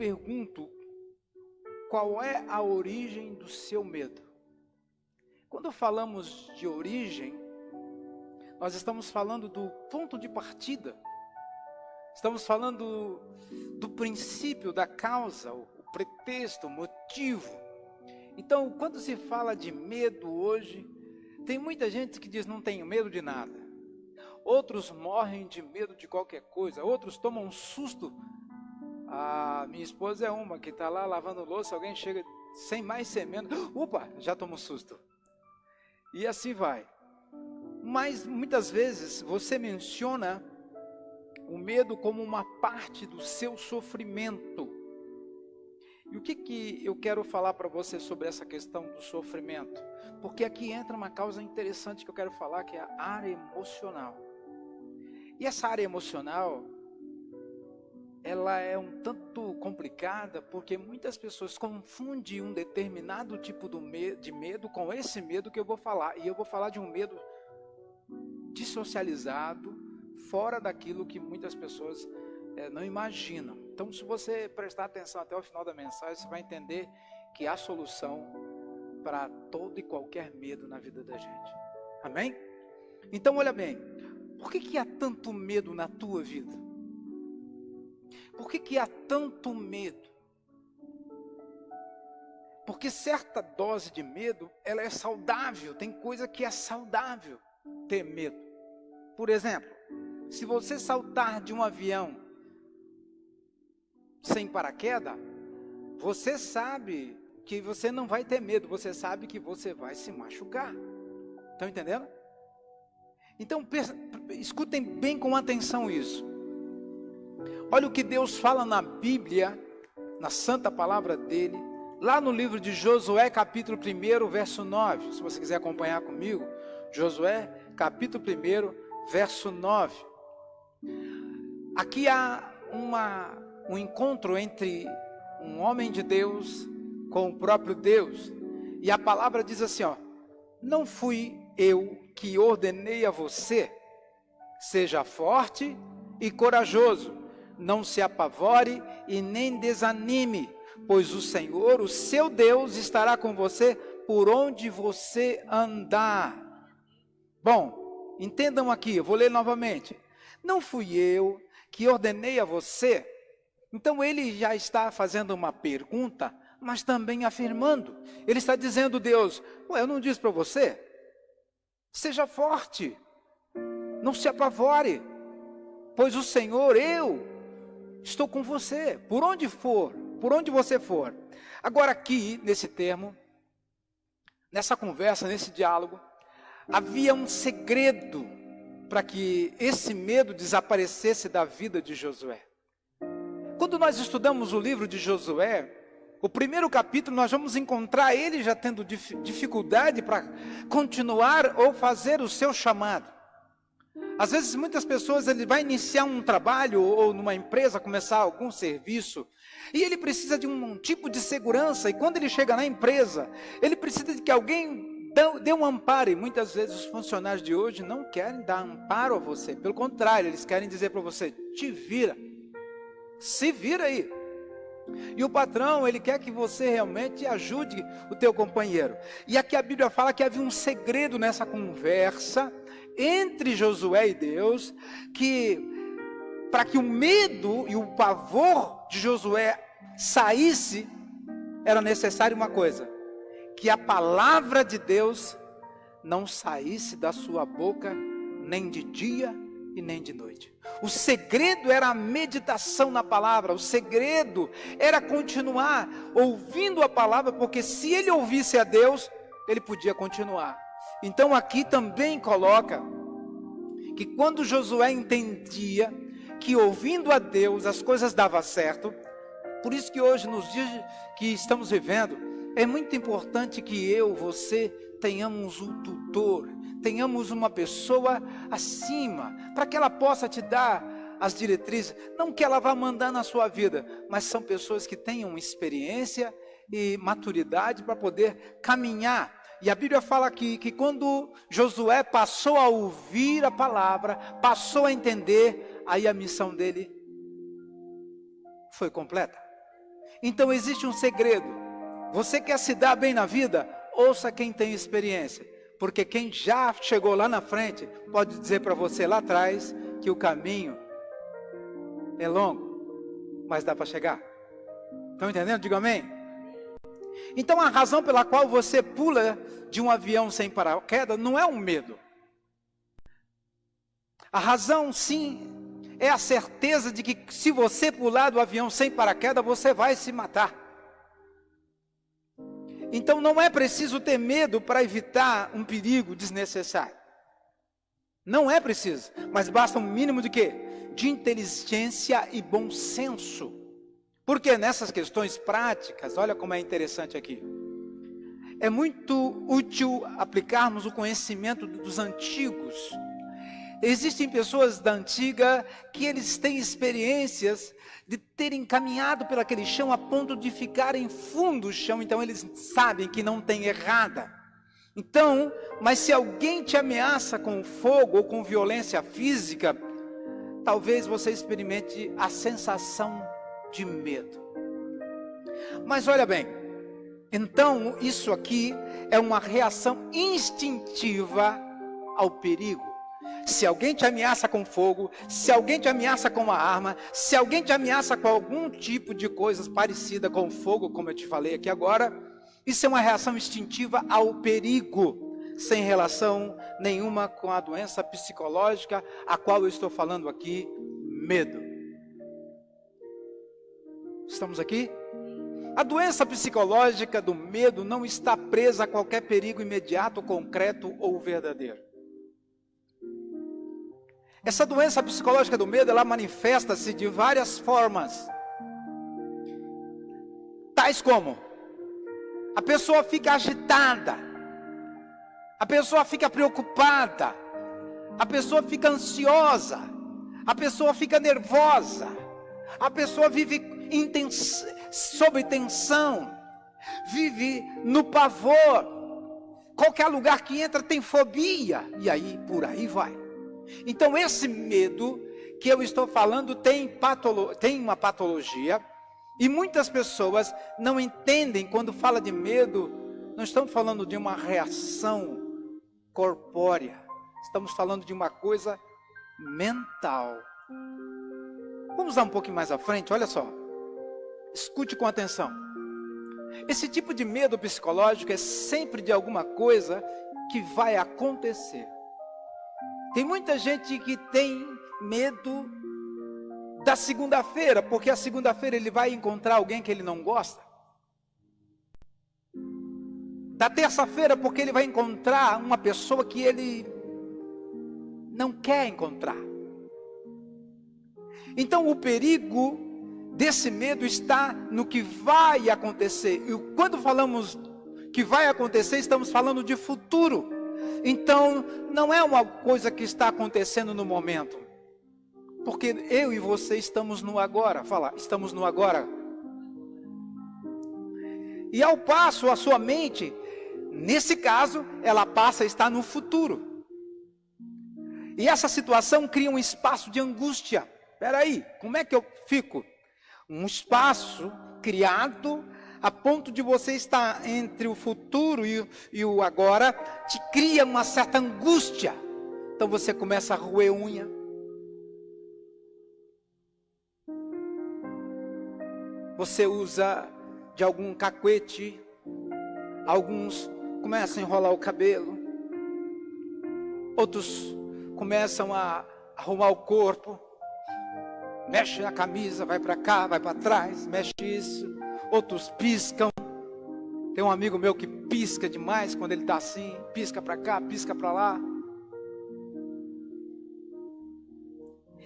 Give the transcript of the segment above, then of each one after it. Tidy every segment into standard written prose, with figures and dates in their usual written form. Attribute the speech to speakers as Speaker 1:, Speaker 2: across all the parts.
Speaker 1: pergunto, qual é a origem do seu medo? Quando falamos de origem, nós estamos falando do ponto de partida. Estamos falando do princípio, da causa, o pretexto, o motivo. Então, quando se fala de medo hoje, tem muita gente que diz não tenho medo de nada. Outros morrem de medo de qualquer coisa, outros tomam um susto. A minha esposa é uma que está lá lavando louça, alguém chega sem mais sem menos, opa, já toma um susto. E assim vai. Mas muitas vezes você menciona o medo como uma parte do seu sofrimento. E o que eu quero falar para você sobre essa questão do sofrimento? Porque aqui entra uma causa interessante que eu quero falar, que é a área emocional. E essa área emocional, ela é um tanto complicada, porque muitas pessoas confundem um determinado tipo de medo com esse medo que eu vou falar. E eu vou falar de um medo dissocializado, fora daquilo que muitas pessoas não imaginam. Então, se você prestar atenção até o final da mensagem, você vai entender que há solução para todo e qualquer medo na vida da gente. Amém? Então, olha bem, por que há tanto medo na tua vida? Por que há tanto medo? Porque certa dose de medo, ela é saudável. Tem coisa que é saudável ter medo. Por exemplo, se você saltar de um avião sem paraquedas, você sabe que você não vai ter medo, você sabe que você vai se machucar. Estão entendendo? Então, escutem bem com atenção isso. Olha o que Deus fala na Bíblia, na santa palavra dele, lá no livro de Josué, capítulo 1, verso 9. Se você quiser acompanhar comigo, Josué, capítulo 1, verso 9. Aqui há um encontro entre um homem de Deus com o próprio Deus. E a palavra diz assim, ó: não fui eu que ordenei a você, seja forte e corajoso, não se apavore e nem desanime, pois o Senhor, o seu Deus, estará com você por onde você andar. Bom, entendam aqui, eu vou ler novamente. Não fui eu que ordenei a você. Então ele já está fazendo uma pergunta, mas também afirmando. Ele está dizendo, Deus, eu não disse para você? Seja forte, não se apavore, pois o Senhor, eu estou com você, por onde for, por onde você for. Agora aqui, nesse termo, nessa conversa, nesse diálogo, havia um segredo para que esse medo desaparecesse da vida de Josué. Quando nós estudamos o livro de Josué, o primeiro capítulo, nós vamos encontrar ele já tendo dificuldade para continuar ou fazer o seu chamado. Às vezes, muitas pessoas, ele vai iniciar um trabalho ou numa empresa, começar algum serviço, e ele precisa de um tipo de segurança, e quando ele chega na empresa, ele precisa de que alguém dê um amparo, e muitas vezes os funcionários de hoje não querem dar amparo a você, pelo contrário, eles querem dizer para você, te vira, se vira aí. E o patrão, ele quer que você realmente ajude o teu companheiro. E aqui a Bíblia fala que havia um segredo nessa conversa entre Josué e Deus, que para que o medo e o pavor de Josué saísse, era necessário uma coisa, que a palavra de Deus não saísse da sua boca, nem de dia e nem de noite. O segredo era a meditação na palavra, o segredo era continuar ouvindo a palavra, porque se ele ouvisse a Deus, ele podia continuar. Então aqui também coloca que quando Josué entendia que ouvindo a Deus as coisas davam certo, por isso que hoje nos dias que estamos vivendo, é muito importante que você tenhamos um tutor, tenhamos uma pessoa acima, para que ela possa te dar as diretrizes, não que ela vá mandar na sua vida, mas são pessoas que tenham experiência e maturidade para poder caminhar. E a Bíblia fala aqui que quando Josué passou a ouvir a palavra, passou a entender, aí a missão dele foi completa. Então existe um segredo. Você quer se dar bem na vida? Ouça quem tem experiência. Porque quem já chegou lá na frente pode dizer para você lá atrás que o caminho é longo, mas dá para chegar. Estão entendendo? Diga amém. Então a razão pela qual você pula de um avião sem paraquedas não é um medo. A razão, sim, é a certeza de que se você pular do avião sem paraquedas, você vai se matar. Então não é preciso ter medo para evitar um perigo desnecessário. Não é preciso, mas basta um mínimo de quê? De inteligência e bom senso. Porque nessas questões práticas, olha como é interessante aqui. É muito útil aplicarmos o conhecimento dos antigos. Existem pessoas da antiga que eles têm experiências de terem caminhado por aquele chão a ponto de ficarem fundo o chão, então eles sabem que não tem errada. Então, mas se alguém te ameaça com fogo ou com violência física, talvez você experimente a sensação de medo. Mas olha bem, então isso aqui é uma reação instintiva ao perigo. Se alguém te ameaça com fogo, se alguém te ameaça com uma arma, se alguém te ameaça com algum tipo de coisas parecida com fogo, como eu te falei aqui agora, isso é uma reação instintiva ao perigo, sem relação nenhuma com a doença psicológica a qual eu estou falando aqui, medo. Estamos aqui? A doença psicológica do medo não está presa a qualquer perigo imediato, concreto ou verdadeiro. Essa doença psicológica do medo, ela manifesta-se de várias formas. Tais como: a pessoa fica agitada, a pessoa fica preocupada, a pessoa fica ansiosa, a pessoa fica nervosa, a pessoa vive sob tensão, vive no pavor, qualquer lugar que entra tem fobia, e aí por aí vai. Então esse medo que eu estou falando tem uma patologia, e muitas pessoas não entendem quando fala de medo. Não estamos falando de uma reação corpórea, estamos falando de uma coisa mental. Vamos lá um pouquinho mais à frente, olha só, escute com atenção. Esse tipo de medo psicológico é sempre de alguma coisa que vai acontecer. Tem muita gente que tem medo da segunda-feira, porque a segunda-feira ele vai encontrar alguém que ele não gosta. Da terça-feira, porque ele vai encontrar uma pessoa que ele não quer encontrar. Então o perigo desse medo está no que vai acontecer. E quando falamos que vai acontecer, estamos falando de futuro. Então, não é uma coisa que está acontecendo no momento. Porque eu e você estamos no agora. Fala, estamos no agora. E ao passo, a sua mente, nesse caso, ela passa a estar no futuro. E essa situação cria um espaço de angústia. Espera aí, como é que eu fico? Um espaço criado a ponto de você estar entre o futuro e o agora, te cria uma certa angústia. Então você começa a roer unha. Você usa de algum cacuete. Alguns começam a enrolar o cabelo. Outros começam a arrumar o corpo. Mexe na camisa, vai para cá, vai para trás, mexe isso. Outros piscam. Tem um amigo meu que pisca demais quando ele está assim, pisca para cá, pisca para lá.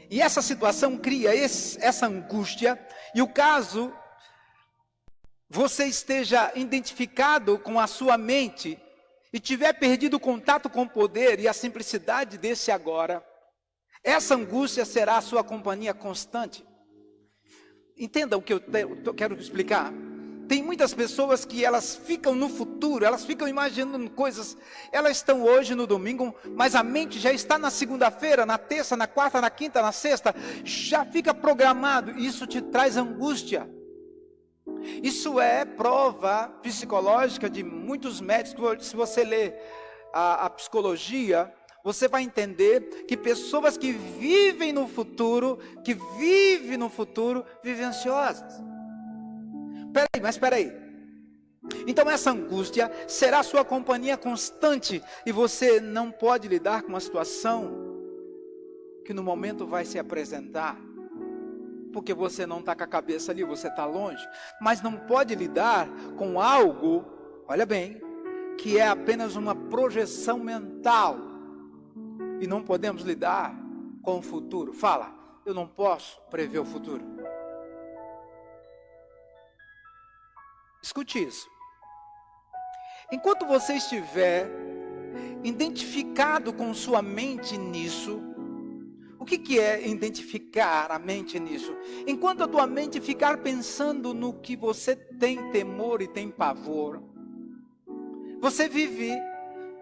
Speaker 1: E essa situação cria essa angústia. E o caso você esteja identificado com a sua mente e tiver perdido o contato com o poder e a simplicidade desse agora, essa angústia será a sua companhia constante. Entenda o que eu quero explicar. Tem muitas pessoas que elas ficam no futuro, elas ficam imaginando coisas. Elas estão hoje no domingo, mas a mente já está na segunda-feira, na terça, na quarta, na quinta, na sexta. Já fica programado. Isso te traz angústia. Isso é prova psicológica de muitos médicos. Se você ler a psicologia, você vai entender que pessoas que vivem no futuro, vivem ansiosas. Espera aí. Então essa angústia será sua companhia constante e você não pode lidar com uma situação que no momento vai se apresentar, porque você não está com a cabeça ali, você está longe, mas não pode lidar com algo, olha bem, que é apenas uma projeção mental, e não podemos lidar com o futuro. Fala, eu não posso prever o futuro. Escute isso. Enquanto você estiver identificado com sua mente nisso, o que é identificar a mente nisso? Enquanto a tua mente ficar pensando no que você tem temor e tem pavor, você vive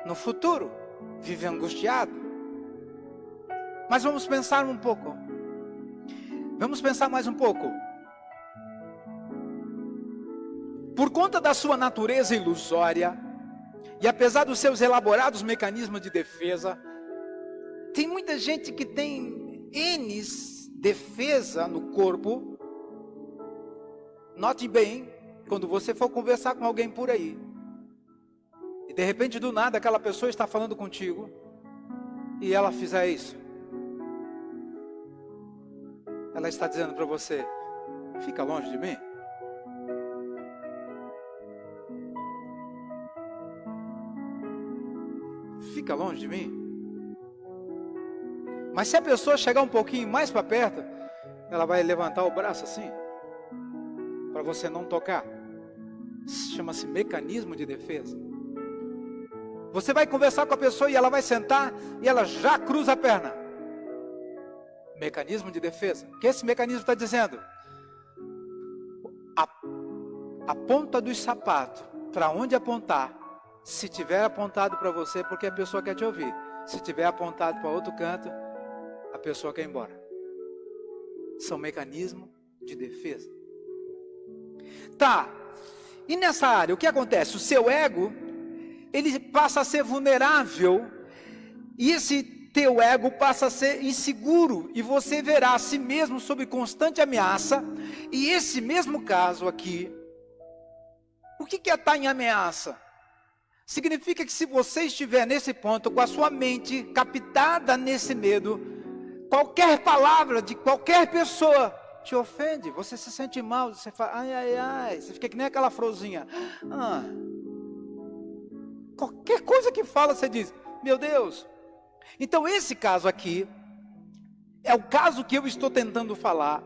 Speaker 1: no futuro, vive angustiado. Mas vamos pensar um pouco. Vamos pensar mais um pouco. Por conta da sua natureza ilusória, e apesar dos seus elaborados mecanismos de defesa, tem muita gente que tem N defesa no corpo. Note bem, quando você for conversar com alguém por aí, e de repente do nada aquela pessoa está falando contigo, e ela fizer isso, ela está dizendo para você, fica longe de mim. Fica longe de mim. Mas se a pessoa chegar um pouquinho mais para perto, ela vai levantar o braço assim, para você não tocar. Chama-se mecanismo de defesa. Você vai conversar com a pessoa e ela vai sentar e ela já cruza a perna. Mecanismo de defesa. O que esse mecanismo está dizendo? A ponta dos sapatos, para onde apontar, se tiver apontado para você, porque a pessoa quer te ouvir. Se tiver apontado para outro canto, a pessoa quer ir embora. São mecanismos de defesa. Tá. E nessa área, o que acontece? O seu ego, ele passa a ser vulnerável. E esse teu ego passa a ser inseguro. E você verá a si mesmo sob constante ameaça. E esse mesmo caso aqui, o que é estar em ameaça? Significa que se você estiver nesse ponto, com a sua mente captada nesse medo, qualquer palavra de qualquer pessoa te ofende, você se sente mal, você fala, ai, você fica que nem aquela frozinha. Qualquer coisa que fala, você diz, meu Deus. Então esse caso aqui, é o caso que eu estou tentando falar,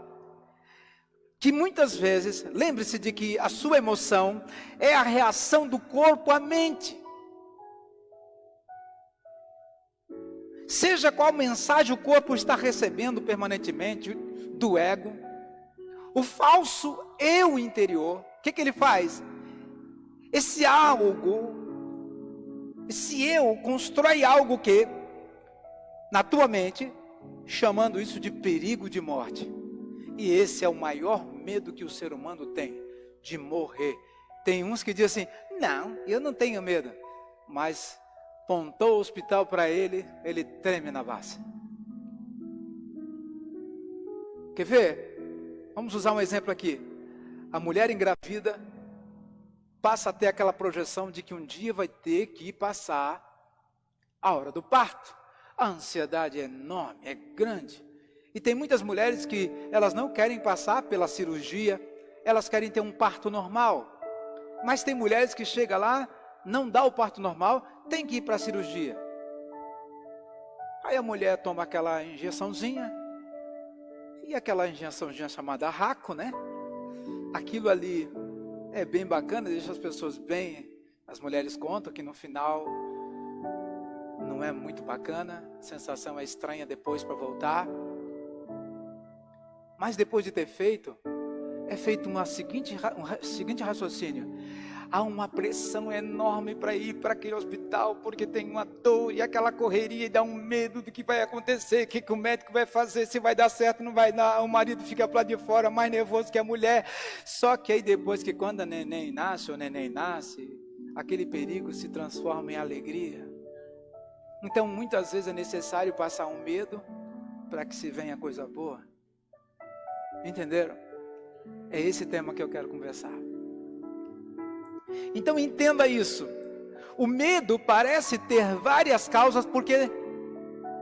Speaker 1: que muitas vezes, lembre-se de que a sua emoção é a reação do corpo à mente. Seja qual mensagem o corpo está recebendo permanentemente do ego, o falso eu interior, o que ele faz? Esse eu constrói algo que, na tua mente, chamando isso de perigo de morte. E esse é o maior medo que o ser humano tem, de morrer. Tem uns que dizem assim, não, eu não tenho medo. Mas apontou o hospital para ele, ele treme na base. Quer ver? Vamos usar um exemplo aqui. A mulher engravida passa a ter aquela projeção de que um dia vai ter que passar a hora do parto. A ansiedade é enorme, é grande. E tem muitas mulheres que elas não querem passar pela cirurgia, elas querem ter um parto normal. Mas tem mulheres que chegam lá, não dá o parto normal, tem que ir para a cirurgia. Aí a mulher toma aquela injeçãozinha, e aquela injeçãozinha chamada Raco, né? Aquilo ali é bem bacana, deixa as pessoas bem, as mulheres contam que no final não é muito bacana, a sensação é estranha depois para voltar. Mas depois de ter feito, é feito um seguinte raciocínio. há uma pressão enorme para ir para aquele hospital, porque tem uma dor e aquela correria, e dá um medo do que vai acontecer, o que o médico vai fazer, se vai dar certo, não vai dar. O marido fica para lá de fora, mais nervoso que a mulher. Só que aí depois que quando a neném nasce, ou neném nasce, aquele perigo se transforma em alegria. Então muitas vezes é necessário passar um medo para que se venha coisa boa. Entenderam? É esse tema que eu quero conversar. Então entenda isso. O medo parece ter várias causas, porque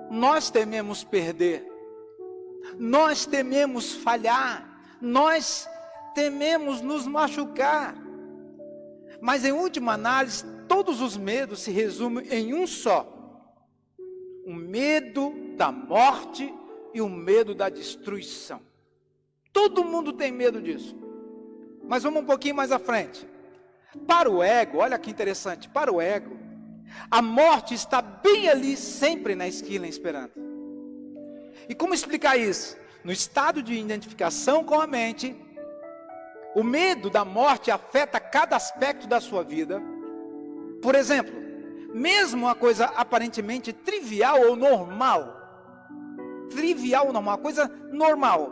Speaker 1: nós tememos perder, nós tememos falhar, nós tememos nos machucar. Mas em última análise, todos os medos se resumem em um só: o medo da morte e o medo da destruição. Todo mundo tem medo disso. Mas vamos um pouquinho mais à frente. Para o ego, olha que interessante, para o ego, a morte está bem ali, sempre na esquina esperando. E como explicar isso? No estado de identificação com a mente, o medo da morte afeta cada aspecto da sua vida. Por exemplo, mesmo uma coisa aparentemente trivial ou normal, uma coisa normal,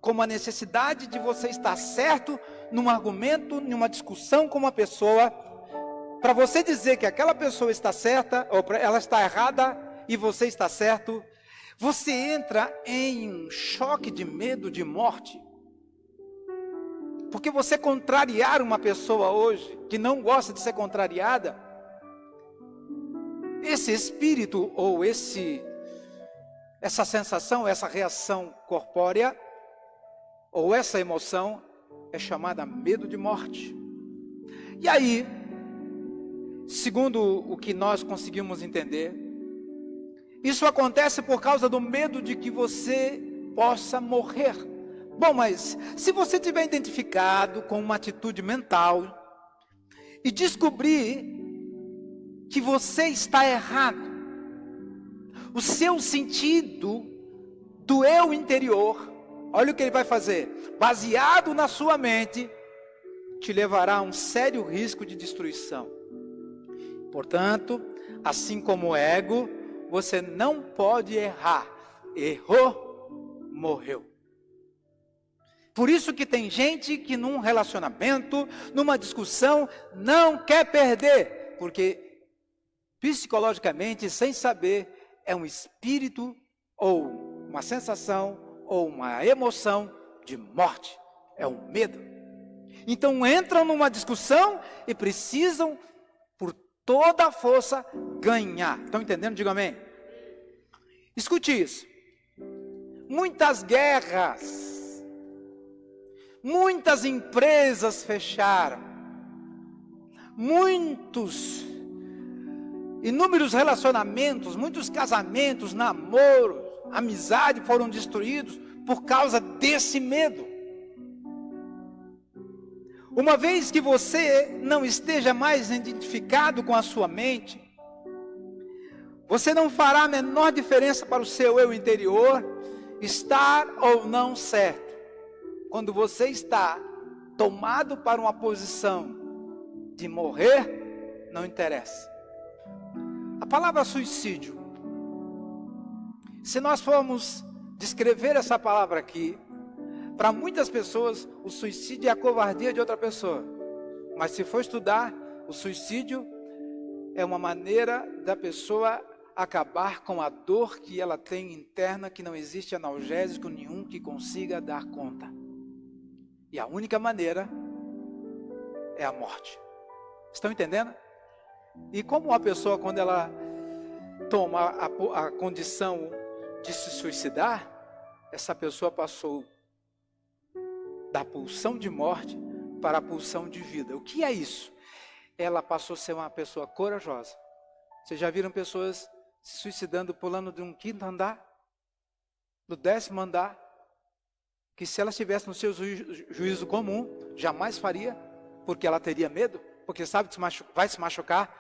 Speaker 1: como a necessidade de você estar certo num argumento, numa discussão com uma pessoa, para você dizer que aquela pessoa está certa, ou ela está errada, e você está certo, você entra em um choque de medo de morte. Porque você contrariar uma pessoa hoje, que não gosta de ser contrariada, esse espírito, ou essa sensação, essa reação corpórea, ou essa emoção, é chamada medo de morte. E aí, segundo o que nós conseguimos entender, isso acontece por causa do medo de que você possa morrer. Bom, mas se você tiver identificado com uma atitude mental e descobrir que você está errado, o seu sentido do eu interior, olha o que ele vai fazer, baseado na sua mente, te levará a um sério risco de destruição. Portanto, assim como o ego, você não pode errar. Errou, morreu. Por isso que tem gente que num relacionamento, numa discussão, não quer perder, porque psicologicamente, sem saber, é um espírito ou uma sensação ou uma emoção de morte, é um medo. Então entram numa discussão e precisam, por toda a força, ganhar. Estão entendendo? Diga amém. Escute isso. Muitas guerras, muitas empresas fecharam, inúmeros relacionamentos, muitos casamentos, namoros, amizade foram destruídos por causa desse medo. Uma vez que você não esteja mais identificado com a sua mente, você não fará a menor diferença para o seu eu interior estar ou não certo. Quando você está tomado para uma posição de morrer, não interessa. A palavra suicídio, se nós formos descrever essa palavra aqui, para muitas pessoas, o suicídio é a covardia de outra pessoa. Mas se for estudar, o suicídio é uma maneira da pessoa acabar com a dor que ela tem interna, que não existe analgésico nenhum que consiga dar conta. E a única maneira é a morte. Estão entendendo? E como uma pessoa, quando ela toma a condição de se suicidar, essa pessoa passou da pulsão de morte para a pulsão de vida. O que é isso? Ela passou a ser uma pessoa corajosa. Vocês já viram pessoas se suicidando, pulando de um 5º andar, do 10º andar, que se ela estivesse no seu juízo comum, jamais faria, porque ela teria medo, porque sabe que vai se machucar,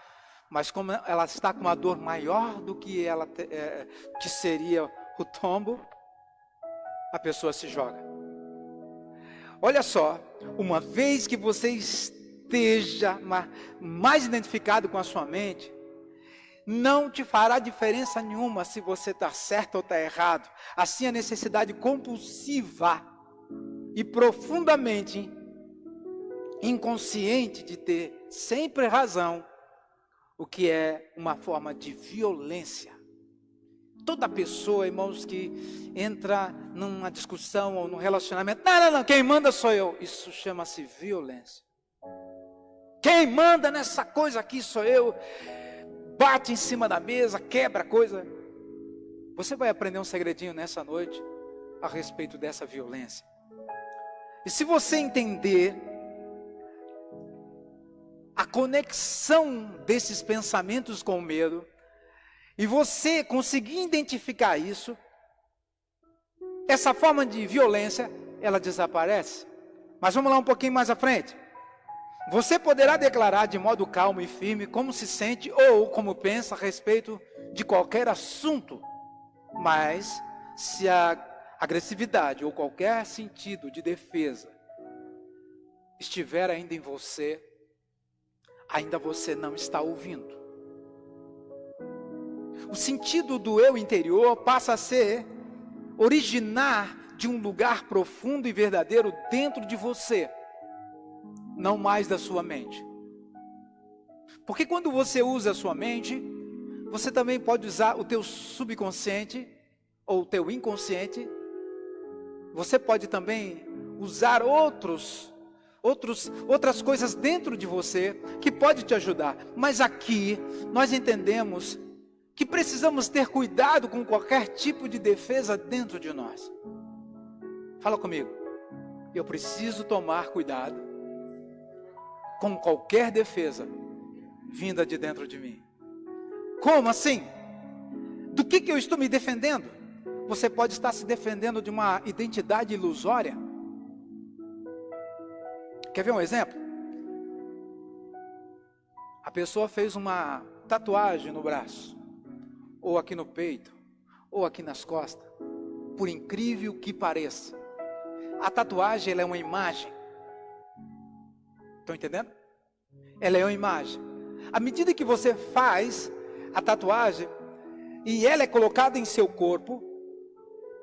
Speaker 1: mas como ela está com uma dor maior do que que seria o tombo, a pessoa se joga. Olha só, uma vez que você esteja mais identificado com a sua mente, não te fará diferença nenhuma se você está certo ou está errado. Assim, a necessidade compulsiva e profundamente inconsciente de ter sempre razão, o que é uma forma de violência. Toda pessoa, irmãos, que entra numa discussão ou num relacionamento, não, quem manda sou eu. Isso chama-se violência. Quem manda nessa coisa aqui sou eu. Bate em cima da mesa, quebra coisa. Você vai aprender um segredinho nessa noite a respeito dessa violência. E se você entender a conexão desses pensamentos com o medo, e você conseguir identificar isso, essa forma de violência, ela desaparece. Mas vamos lá um pouquinho mais à frente. Você poderá declarar de modo calmo e firme como se sente ou como pensa a respeito de qualquer assunto. Mas, se a agressividade ou qualquer sentido de defesa estiver ainda em você, ainda você não está ouvindo. O sentido do eu interior passa a ser originar de um lugar profundo e verdadeiro dentro de você, não mais da sua mente. Porque quando você usa a sua mente, você também pode usar o teu subconsciente ou o teu inconsciente. Você pode também usar outras coisas dentro de você que pode te ajudar. Mas aqui nós entendemos que precisamos ter cuidado com qualquer tipo de defesa dentro de nós. Fala comigo. Eu preciso tomar cuidado com qualquer defesa vinda de dentro de mim. Como assim? Do que eu estou me defendendo? Você pode estar se defendendo de uma identidade ilusória. Quer ver um exemplo? A pessoa fez uma tatuagem no braço, ou aqui no peito, ou aqui nas costas. Por incrível que pareça, a tatuagem ela é uma imagem. Estão entendendo? Ela é uma imagem. À medida que você faz a tatuagem e ela é colocada em seu corpo,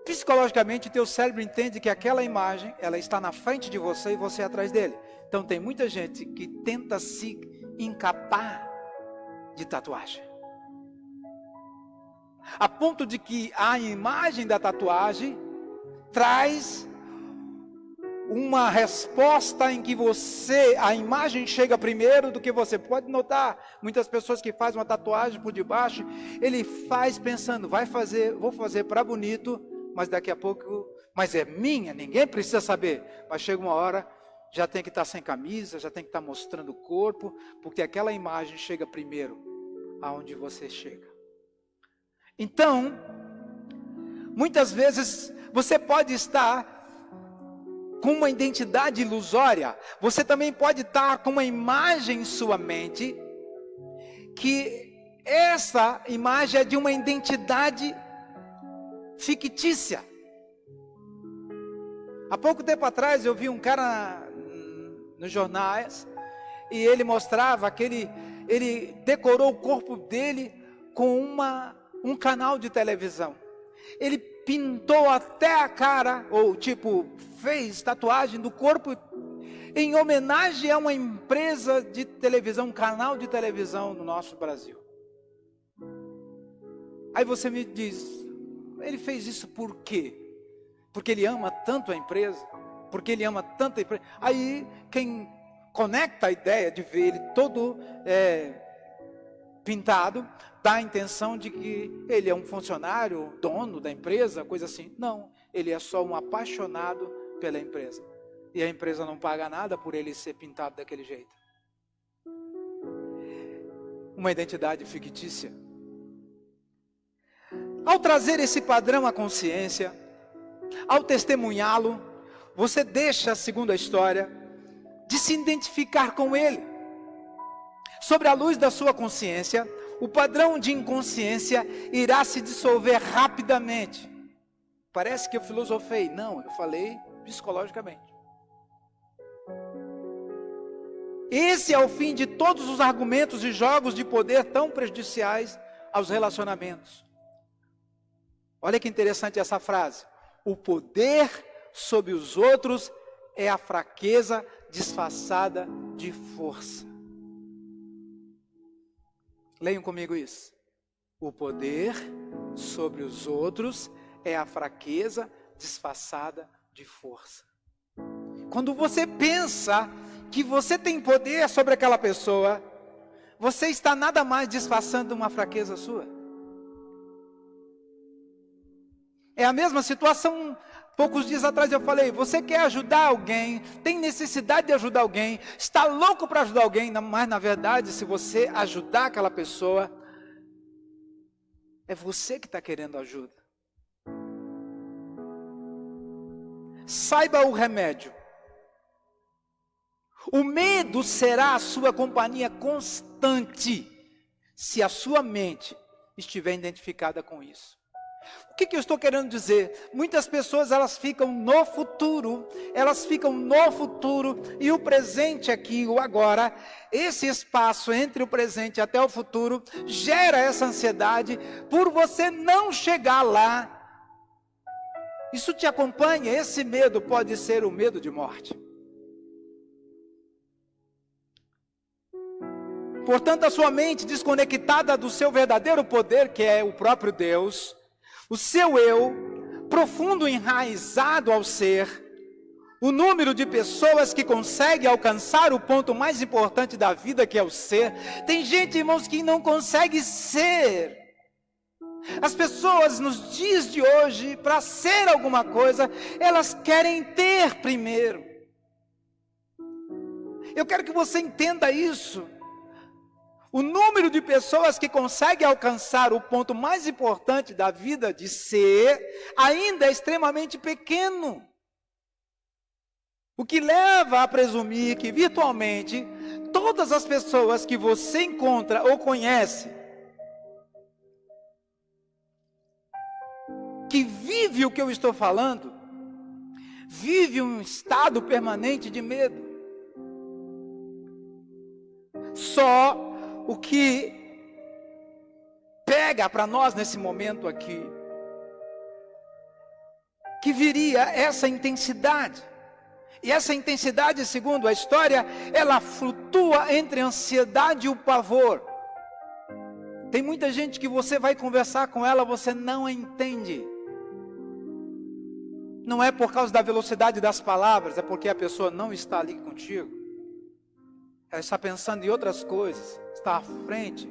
Speaker 1: psicologicamente teu cérebro entende que aquela imagem ela está na frente de você e você atrás dele. Então tem muita gente que tenta se encapar de tatuagem, a ponto de que a imagem da tatuagem traz uma resposta em que a imagem chega primeiro do que você. Pode notar, muitas pessoas que fazem uma tatuagem por debaixo, ele faz pensando, vou fazer para bonito, mas daqui a pouco, mas é minha, ninguém precisa saber. Mas chega uma hora, já tem que estar sem camisa, já tem que estar mostrando o corpo, porque aquela imagem chega primeiro aonde você chega. Então, muitas vezes você pode estar com uma identidade ilusória. Você também pode estar com uma imagem em sua mente, que essa imagem é de uma identidade fictícia. Há pouco tempo atrás eu vi um cara nos jornais, e ele mostrava que ele decorou o corpo dele com um canal de televisão. Ele pintou até a cara, ou fez tatuagem do corpo em homenagem a uma empresa de televisão, um canal de televisão no nosso Brasil. Aí você me diz, ele fez isso por quê? Porque ele ama tanto a empresa? Porque ele ama tanto a empresa? Aí quem conecta a ideia de ver ele todo pintado, dá a intenção de que ele é um funcionário, dono da empresa, coisa assim. Não, ele é só um apaixonado pela empresa. E a empresa não paga nada por ele ser pintado daquele jeito. Uma identidade fictícia. Ao trazer esse padrão à consciência, ao testemunhá-lo, você deixa, segundo a história, de se identificar com ele. Sobre a luz da sua consciência, o padrão de inconsciência irá se dissolver rapidamente. Parece que eu filosofei. Não, eu falei psicologicamente. Esse é o fim de todos os argumentos e jogos de poder tão prejudiciais aos relacionamentos. Olha que interessante essa frase. O poder sobre os outros é a fraqueza disfarçada de força. Leiam comigo isso. O poder sobre os outros é a fraqueza disfarçada de força. Quando você pensa que você tem poder sobre aquela pessoa, você está nada mais disfarçando uma fraqueza sua. É a mesma situação. Poucos dias atrás eu falei, você quer ajudar alguém, tem necessidade de ajudar alguém, está louco para ajudar alguém, mas na verdade, se você ajudar aquela pessoa, é você que está querendo ajuda. Saiba o remédio. O medo será a sua companhia constante, se a sua mente estiver identificada com isso. O que eu estou querendo dizer? Muitas pessoas, elas ficam no futuro, e o presente aqui, o agora, esse espaço entre o presente até o futuro, gera essa ansiedade por você não chegar lá. Isso te acompanha, esse medo pode ser o medo de morte. Portanto, a sua mente desconectada do seu verdadeiro poder, que é o próprio Deus, o seu eu, profundo enraizado ao ser, o número de pessoas que conseguem alcançar o ponto mais importante da vida, que é o ser. Tem gente, irmãos, que não consegue ser. As pessoas nos dias de hoje, para ser alguma coisa, elas querem ter primeiro. Eu quero que você entenda isso. O número de pessoas que conseguem alcançar o ponto mais importante da vida de ser, ainda é extremamente pequeno. O que leva a presumir que virtualmente, todas as pessoas que você encontra ou conhece, que vive o que eu estou falando, vive um estado permanente de medo. Só o que pega para nós nesse momento aqui, que viria essa intensidade. E essa intensidade, segundo a história, ela flutua entre a ansiedade e o pavor. Tem muita gente que você vai conversar com ela, você não a entende. Não é por causa da velocidade das palavras, é porque a pessoa não está ali contigo. Ela está pensando em outras coisas, está à frente.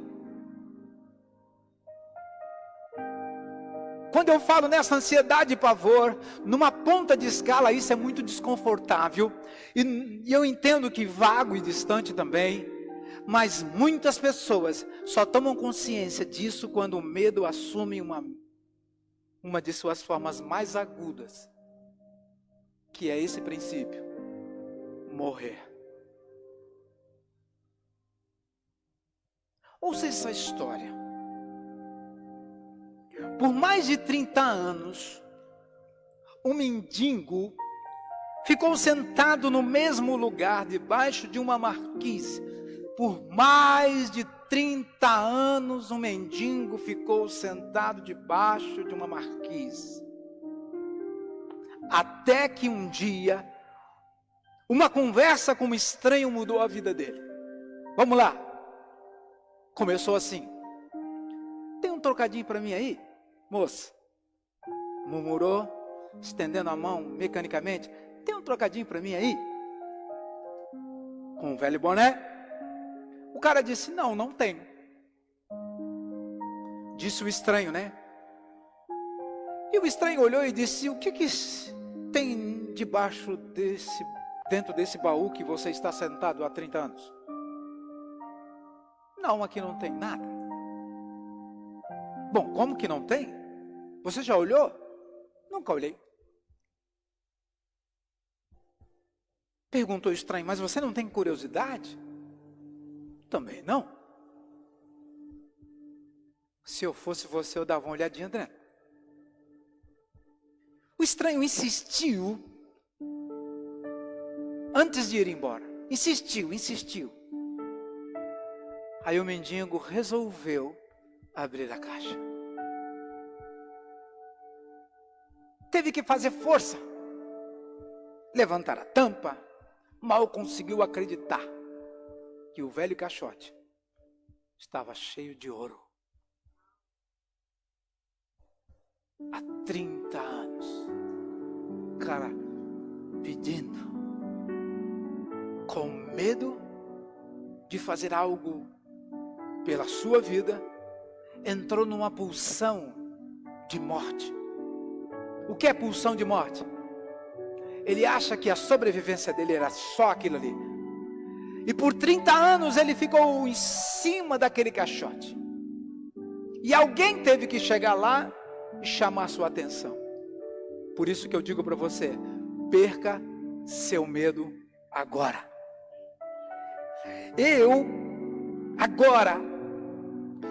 Speaker 1: Quando eu falo nessa ansiedade e pavor, numa ponta de escala, isso é muito desconfortável. E eu entendo que vago e distante também. Mas muitas pessoas só tomam consciência disso quando o medo assume uma de suas formas mais agudas. Que é esse princípio: morrer. Ouça essa história. Por mais de 30 anos, um mendigo ficou sentado no mesmo lugar, debaixo de uma marquise. Por mais de 30 anos, um mendigo ficou sentado debaixo de uma marquise. Até que um dia, uma conversa com um estranho mudou a vida dele. Vamos lá. Começou assim: tem um trocadinho para mim aí, moça? Murmurou, estendendo a mão mecanicamente. Tem um trocadinho para mim aí? Com um velho boné. O cara disse: não tenho. Disse o estranho, né? E o estranho olhou e disse: o que tem dentro desse baú que você está sentado há 30 anos? Não, aqui não tem nada. Bom, como que não tem? Você já olhou? Nunca olhei. Perguntou o estranho: mas você não tem curiosidade? Também não. Se eu fosse você, eu dava uma olhadinha dentro. O estranho insistiu antes de ir embora. Insistiu. Aí o mendigo resolveu abrir a caixa. Teve que fazer força, levantar a tampa. Mal conseguiu acreditar que o velho caixote estava cheio de ouro. Há 30 anos, o cara pedindo, com medo de fazer algo pela sua vida, entrou numa pulsão de morte. O que é pulsão de morte? Ele acha que a sobrevivência dele era só aquilo ali. E por 30 anos ele ficou em cima daquele caixote. E alguém teve que chegar lá e chamar sua atenção. Por isso que eu digo para você, perca seu medo agora. Eu, agora,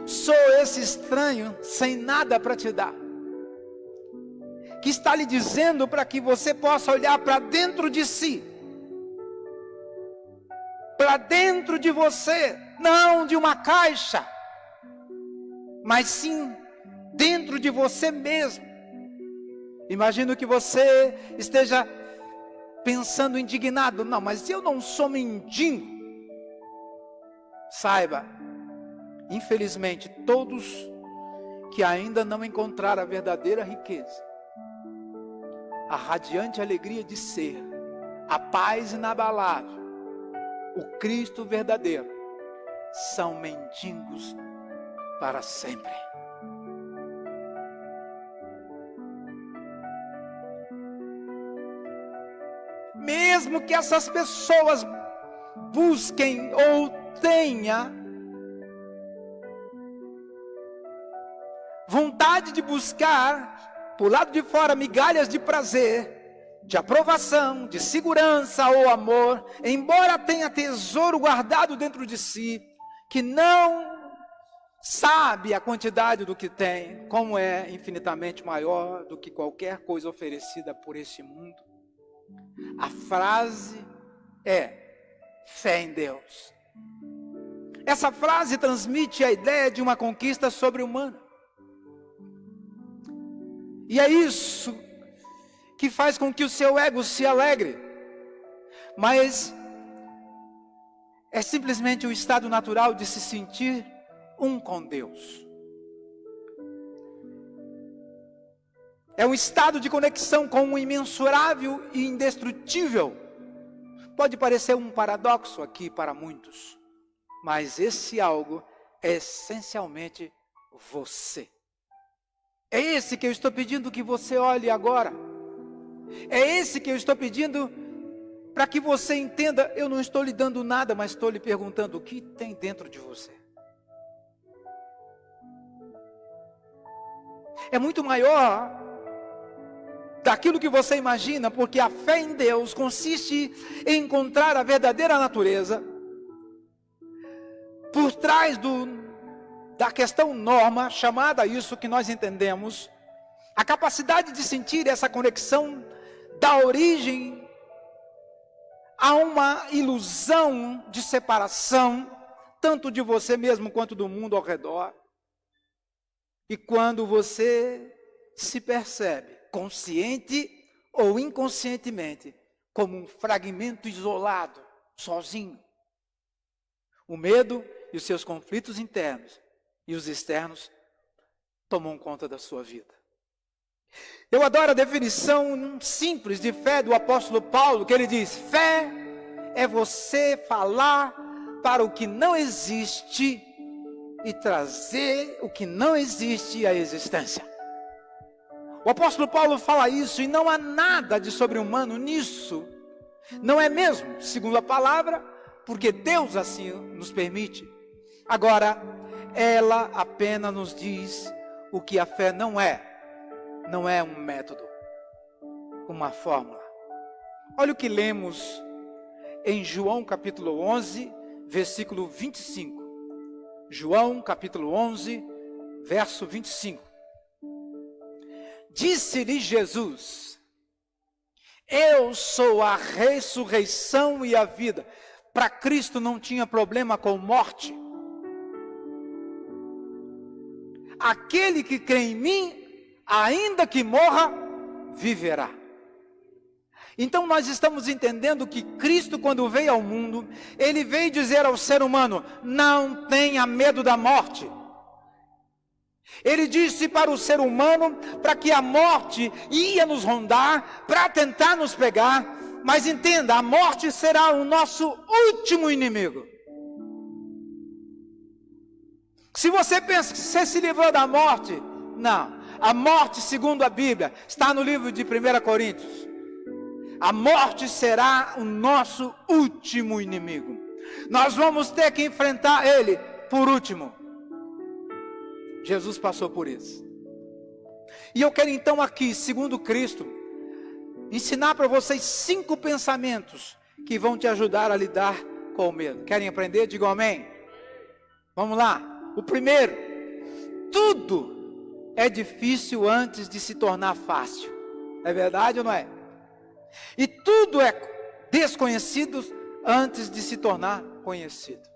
Speaker 1: sou esse estranho sem nada para te dar, que está lhe dizendo para que você possa olhar para dentro de si, para dentro de você, não de uma caixa, mas sim dentro de você mesmo. Imagino que você esteja pensando indignado, não, mas eu não sou mendigo. Saiba, infelizmente, todos que ainda não encontraram a verdadeira riqueza, a radiante alegria de ser, a paz inabalável, o Cristo verdadeiro, são mendigos para sempre. Mesmo que essas pessoas busquem ou tenha vontade de buscar por lado de fora migalhas de prazer, de aprovação, de segurança ou amor, embora tenha tesouro guardado dentro de si, que não sabe a quantidade do que tem, como é infinitamente maior do que qualquer coisa oferecida por este mundo. A frase é fé em Deus. Essa frase transmite a ideia de uma conquista sobre-humana. E é isso que faz com que o seu ego se alegre. Mas é simplesmente o estado natural de se sentir um com Deus. É um estado de conexão com o imensurável e indestrutível. Pode parecer um paradoxo aqui para muitos, mas esse algo é essencialmente você. É esse que eu estou pedindo que você olhe agora. É esse que eu estou pedindo para que você entenda. Eu não estou lhe dando nada, mas estou lhe perguntando o que tem dentro de você. É muito maior daquilo que você imagina, porque a fé em Deus consiste em encontrar a verdadeira natureza por trás da questão norma, chamada isso que nós entendemos, a capacidade de sentir essa conexão da origem a uma ilusão de separação, tanto de você mesmo quanto do mundo ao redor. E quando você se percebe, consciente ou inconscientemente, como um fragmento isolado, sozinho, o medo e os seus conflitos internos e os externos tomam conta da sua vida. Eu adoro a definição simples de fé do apóstolo Paulo, que ele diz: fé é você falar para o que não existe e trazer o que não existe à existência. O apóstolo Paulo fala isso e não há nada de sobre-humano nisso. Não é mesmo, segundo a palavra, porque Deus assim nos permite. Agora, ela apenas nos diz o que a fé não é. Não é um método, uma fórmula. Olha o que lemos em João capítulo 11, versículo 25. João capítulo 11, verso 25. Disse-lhe Jesus: eu sou a ressurreição e a vida. para Cristo não tinha problema com morte. Aquele que crê em mim, ainda que morra, viverá. Então nós estamos entendendo que Cristo, quando veio ao mundo, Ele veio dizer ao ser humano: não tenha medo da morte. Ele disse para o ser humano, para que a morte ia nos rondar, para tentar nos pegar, mas entenda, a morte será o nosso último inimigo. Se você pensa que você se livrou da morte, não. A morte, segundo a Bíblia, está no livro de 1 Coríntios. A morte será o nosso último inimigo. Nós vamos ter que enfrentar ele por último. Jesus passou por isso. E eu quero então aqui, segundo Cristo, ensinar para vocês 5 pensamentos que vão te ajudar a lidar com o medo. Querem aprender? Digam amém. Vamos lá. O primeiro: tudo é difícil antes de se tornar fácil. É verdade ou não é? E tudo é desconhecido antes de se tornar conhecido.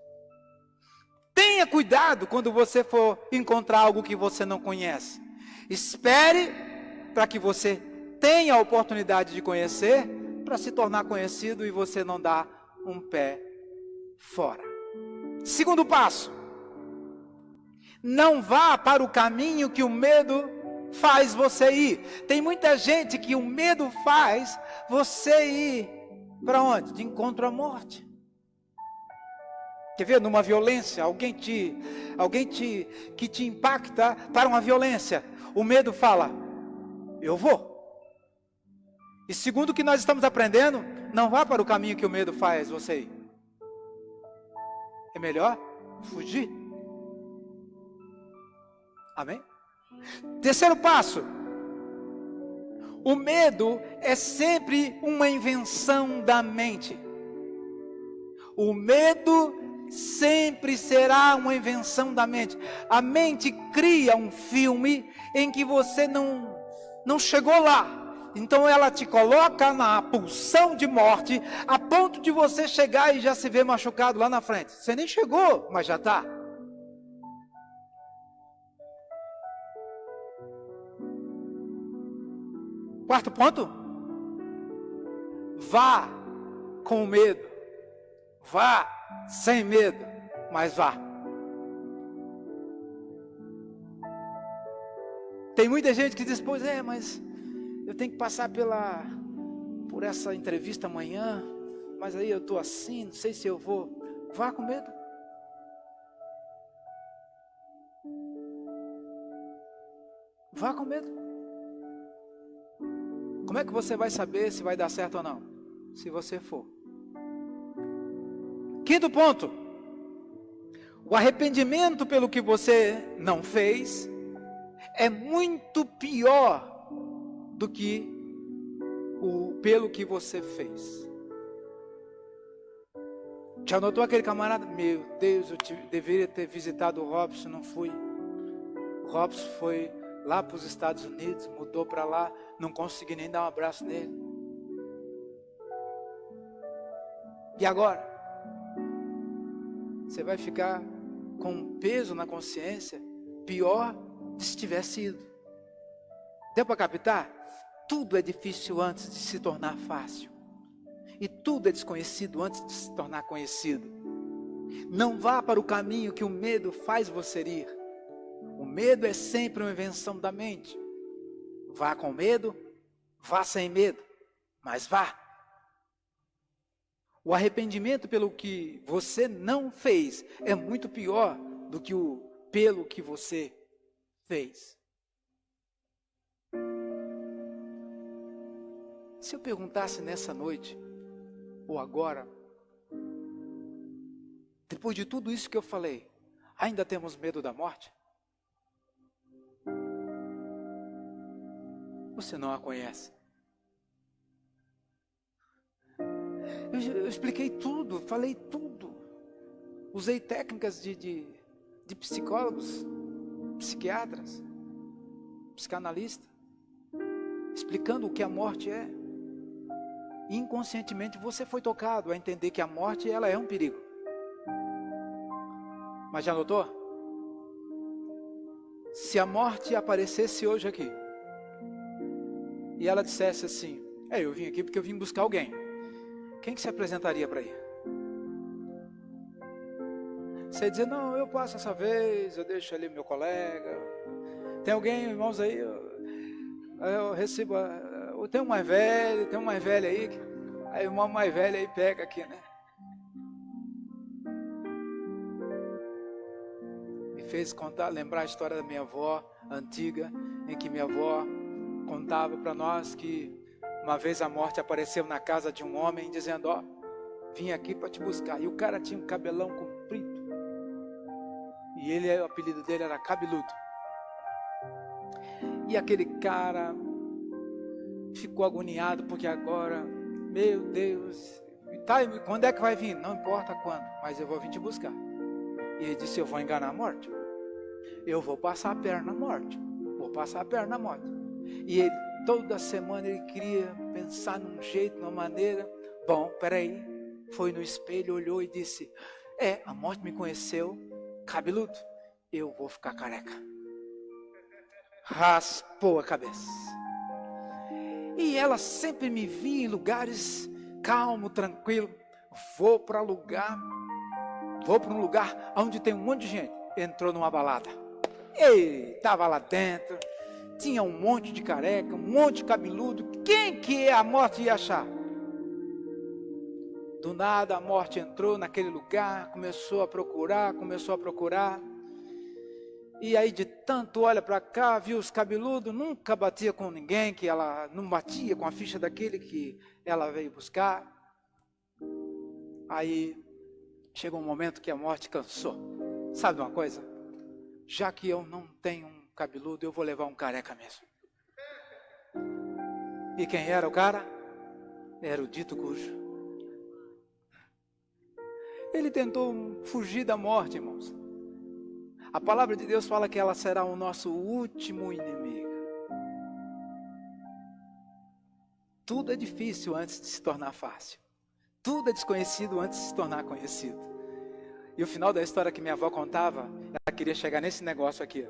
Speaker 1: Tenha cuidado quando você for encontrar algo que você não conhece. Espere para que você tenha a oportunidade de conhecer, para se tornar conhecido e você não dar um pé fora. Segundo passo: não vá para o caminho que o medo faz você ir. Tem muita gente que o medo faz você ir para onde? De encontro à morte. Quer ver? Numa violência, alguém que te impacta para uma violência. O medo fala: eu vou. E segundo o que nós estamos aprendendo, não vá para o caminho que o medo faz você ir. É melhor fugir. Amém? Terceiro passo: o medo é sempre uma invenção da mente. O medo sempre será uma invenção da mente. A mente cria um filme em que você não chegou lá. Então ela te coloca na pulsão de morte, a ponto de você chegar e já se ver machucado lá na frente. Você nem chegou, mas já está. Quarto ponto: vá com medo, vá sem medo, mas vá. Tem muita gente que diz: pois é, mas eu tenho que passar por essa entrevista amanhã, mas aí eu estou assim, não sei se eu vou. Vá com medo. Vá com medo. Como é que você vai saber se vai dar certo ou não? Se você for. Quinto ponto: o arrependimento pelo que você não fez é muito pior do que pelo que você fez. Já notou aquele camarada? Meu Deus, eu deveria ter visitado o Robson, não fui. O Robson foi lá para os Estados Unidos, mudou para lá, não consegui nem dar um abraço nele. E agora? Você vai ficar com um peso na consciência pior de se tivesse ido. Deu para captar? Tudo é difícil antes de se tornar fácil. E tudo é desconhecido antes de se tornar conhecido. Não vá para o caminho que o medo faz você ir. O medo é sempre uma invenção da mente. Vá com medo, vá sem medo, mas vá. O arrependimento pelo que você não fez é muito pior do que pelo que você fez. Se eu perguntasse nessa noite, ou agora, depois de tudo isso que eu falei, ainda temos medo da morte? Você não a conhece. Eu expliquei tudo, falei tudo. Usei técnicas de psicólogos, psiquiatras, psicanalistas, explicando o que a morte é. inconscientemente você foi tocado a entender que a morte, ela é um perigo. Mas já notou? Se a morte aparecesse hoje aqui, e ela dissesse assim, eu vim aqui porque eu vim buscar alguém, quem que se apresentaria para ir? Você dizer, não, eu passo essa vez, eu deixo ali meu colega. Tem alguém, irmãos, aí, eu recebo, tem um mais velho aí, aí o irmão mais velho aí pega aqui, né? Me fez lembrar a história da minha avó antiga, em que minha avó contava para nós que uma vez a morte apareceu na casa de um homem dizendo, vim aqui para te buscar. E o cara tinha um cabelão comprido. E o apelido dele era Cabeludo. E aquele cara ficou agoniado, porque agora, meu Deus, quando é que vai vir? Não importa quando, mas eu vou vir te buscar. E ele disse, eu vou enganar a morte. Eu vou passar a perna na morte. Vou passar a perna na morte. E ele, toda semana, ele queria pensar num jeito, numa maneira. Bom, peraí. Foi no espelho, olhou e disse, a morte me conheceu cabeludo, eu vou ficar careca. Raspou a cabeça. E ela sempre me via em lugares calmo, tranquilo. Vou para um lugar onde tem um monte de gente. Entrou numa balada. Estava lá dentro. Tinha um monte de careca, um monte de cabeludo. Quem que a morte ia achar? Do nada a morte entrou naquele lugar, começou a procurar. E aí de tanto olha para cá, viu os cabeludos, nunca batia com ninguém, que ela não batia com a ficha daquele que ela veio buscar. Aí chegou um momento que a morte cansou. Sabe uma coisa? Já que eu não tenho um cabeludo, eu vou levar um careca mesmo. E quem era o cara? Era o dito cujo. Ele tentou fugir da morte, irmãos. A palavra de Deus fala que ela será o nosso último inimigo. Tudo é difícil antes de se tornar fácil. Tudo é desconhecido antes de se tornar conhecido. E o final da história que minha avó contava, ela queria chegar nesse negócio aqui.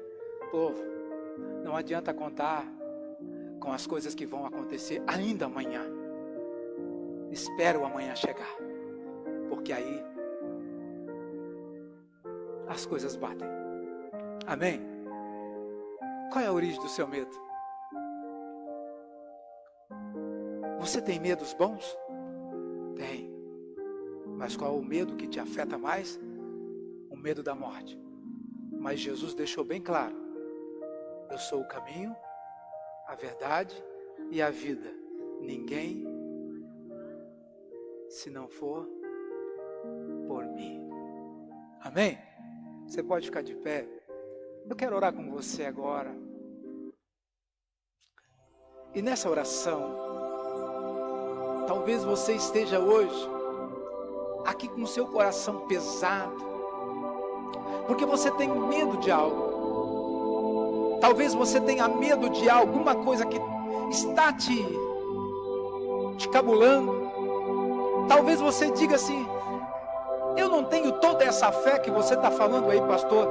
Speaker 1: Povo, não adianta contar com as coisas que vão acontecer ainda amanhã. Espera o amanhã chegar. Porque aí as coisas batem. Amém? Qual é a origem do seu medo? Você tem medos bons? Tem. Mas qual é o medo que te afeta mais? O medo da morte. Mas Jesus deixou bem claro: eu sou o caminho, a verdade e a vida. Ninguém, se não for por mim. Amém? Você pode ficar de pé. Eu quero orar com você agora. E nessa oração, talvez você esteja hoje aqui com o seu coração pesado, porque você tem medo de algo. Talvez você tenha medo de alguma coisa que está te cabulando. Talvez você diga assim: eu não tenho toda essa fé que você está falando aí, pastor.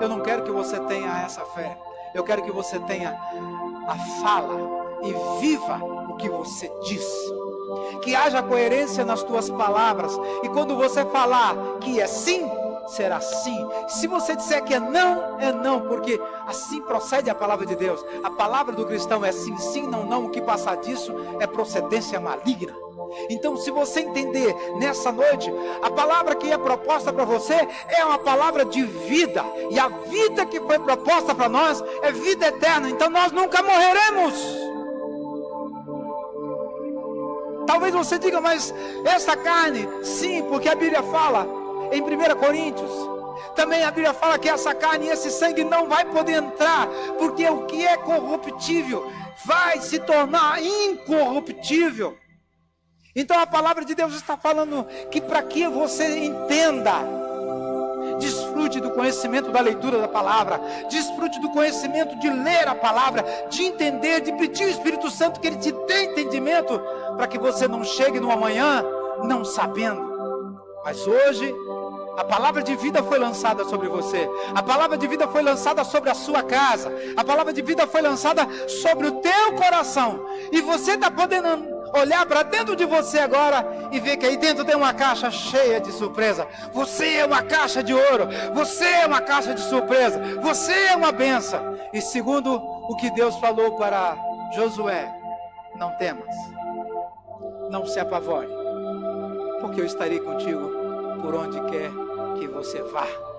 Speaker 1: Eu não quero que você tenha essa fé. Eu quero que você tenha a fala e viva o que você diz. Que haja coerência nas tuas palavras. E quando você falar que é sim, será sim. Se você disser que é não, porque assim procede a palavra de Deus. A palavra do cristão é sim, sim, não, não. O que passar disso é procedência maligna. Então, se você entender nessa noite, a palavra que é proposta para você é uma palavra de vida. E a vida que foi proposta para nós é vida eterna. Então nós nunca morreremos. Talvez você diga: mas essa carne, sim, porque a Bíblia fala em 1 Coríntios, também a Bíblia fala que essa carne e esse sangue não vai poder entrar, porque o que é corruptível vai se tornar incorruptível. Então a palavra de Deus está falando que para que você entenda, desfrute desfrute do conhecimento da leitura da palavra, desfrute do conhecimento de ler a palavra, de entender, de pedir ao Espírito Santo que Ele te dê entendimento, para que você não chegue no amanhã não sabendo. Mas hoje, a palavra de vida foi lançada sobre você, a palavra de vida foi lançada sobre a sua casa, a palavra de vida foi lançada sobre o teu coração, e você está podendo olhar para dentro de você agora e ver que aí dentro tem uma caixa cheia de surpresa. Você é uma caixa de ouro, você é uma caixa de surpresa, você é uma bênção. E segundo o que Deus falou para Josué, não temas, não se apavore, porque eu estarei contigo por onde quer que você vá.